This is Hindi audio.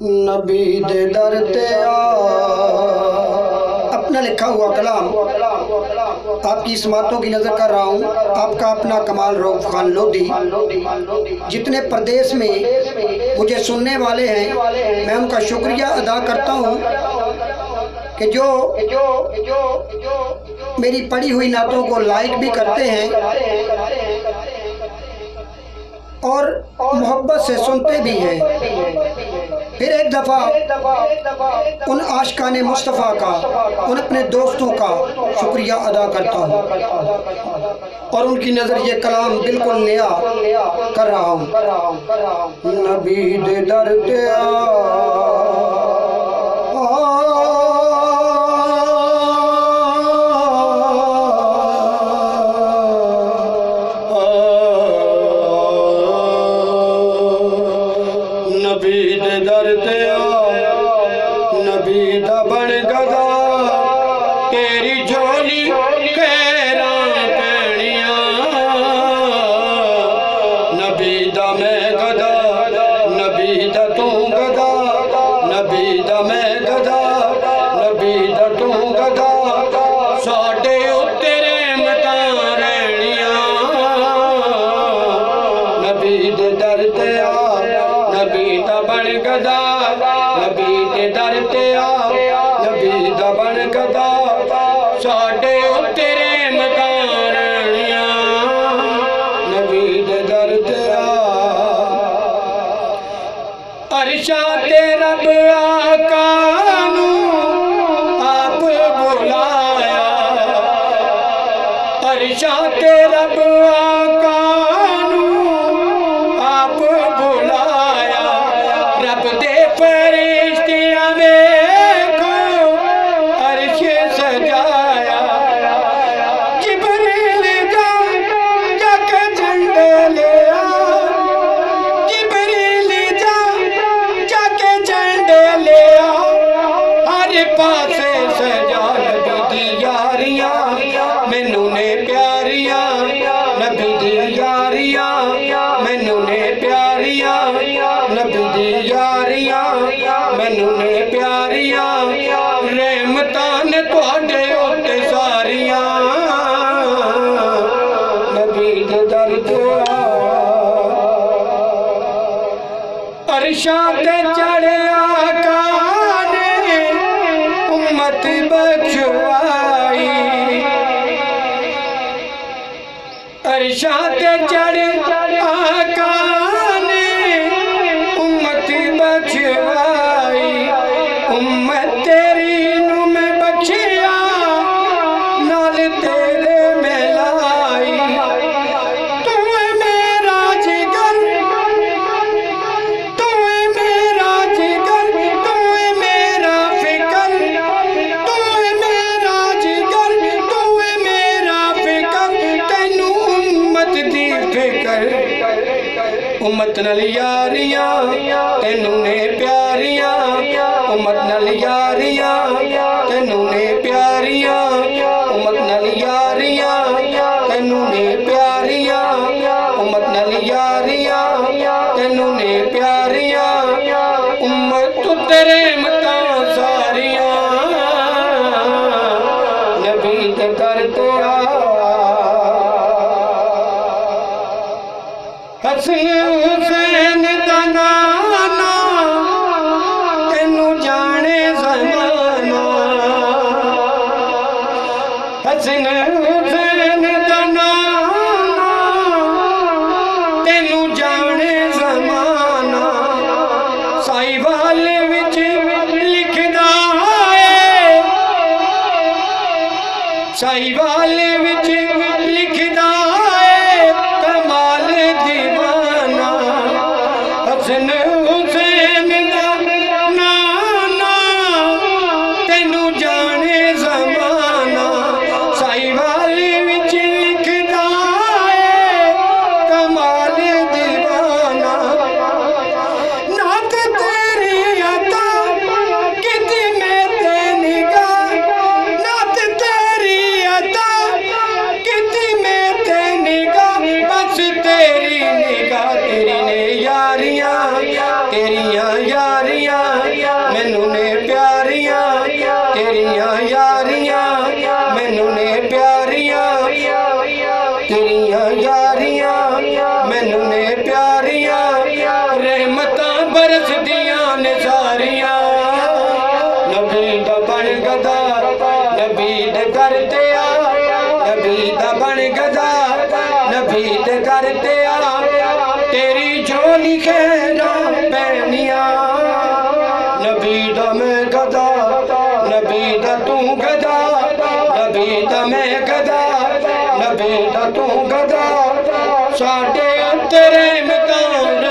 नबी दे दर ते अपना लिखा हुआ कलाम आपकी समातों की नज़र कर रहा हूँ। आपका अपना कमाल रऊफ खान लोधी। जितने प्रदेश में मुझे सुनने वाले हैं मैं उनका शुक्रिया अदा करता हूँ कि जो मेरी पढ़ी हुई नातों को लाइक भी करते हैं और मोहब्बत से सुनते भी हैं। फिर एक दफ़ा उन आशिकाने मुस्तफ़ा का, उन अपने दोस्तों का शुक्रिया अदा करता हूँ और उनकी नज़र ये कलाम बिल्कुल नया कर रहा हूँ। नबी दे दर ते नबी दा बन गदा तेरी झोली खैरा पैनिया। नबी दा मैं गदा नबी दा तू गदा, नबी दा मैं गदा नबी दा तू गदा, साडे उत्ते रहमतां रहनिया। नबी दे दर ते नबी दा बन गदा, नबी दे दर ते नबी दा बन गदा, साडे उत्ते रहमतां रहनिया। नबी दे दर ते अरशा ते रब आका नू आप बुलाया, अरशा ते रब आका नू आप बुलाया। रब दे फरिश्तियां वेखो अर्श सजाया। जिब्रील जाके झंडे ले आ, जिब्रील जाके झंडे ले आ। हर पासे सजा नबी दी यारियां मैनू ने प्यारियां, नबी दी यारियां मैनू ने प्यारियां, नबी दी यारियां मैनू ने प्यारियां। रहमतां ने तुहाडे उत्ते सारियां। नबी दे दर ते अरशां ते चढ़े आका ने उम्मत बख्शवाई। अरशां ते चढ़े आका ने उम्मत बख्शवाई। उम्मत तेरी नू मैं बख्शिया नाल तेरे मिलाई। तू मेरा जिगर, तू मेरा जिगर, तू मेरा फिकर, तू मेरा जिगर, तू मेरा फिकर। तैनू उम्मत दी फिकर, उम्मत नाल यारियां तैनू ने प्यारियां, उम्मत नाल यारियां तैनू ने प्यारियां, उम्मत नाल यारियां तैनू ने प्यारियां, उम्मत नाल यारियां तैनू ने प्यारियां। उम्मत तू तेरे मतां सारियां। नबी दे दर ते हसन हुसैन दा नाना तेनू जाने ज़माना। हसन हुसैन दा नाना तेनू जाने ज़माना। साहिवाल विच लिखदा है, साहिवाल विच लिखदा है कमाल दीवाना। हसन हुसैन दा नाना तेनू जाने ज़माना। साहिवाल विच लिखदा है कमाल दीवाना। नात तेरी अता कितने ते निगाह, नात तेरी अता मैनू ने प्यारियां तेरियां यारियां, मैनू ने प्यारियां तेरियां यारियां, मैनू ने प्यारियां रहमतां बरसदियां ने सारियां। नबी दा बन गदा नबी दे घर ते आ, नबी दा बन गदा नबी दे घर ते आ, तेरी झोली खैरा पैनिया। नबी दा मैं गदा नबी दा तू गदा, नबी दा मैं गदा नबी दा तू गदा, साडे तेरे मकान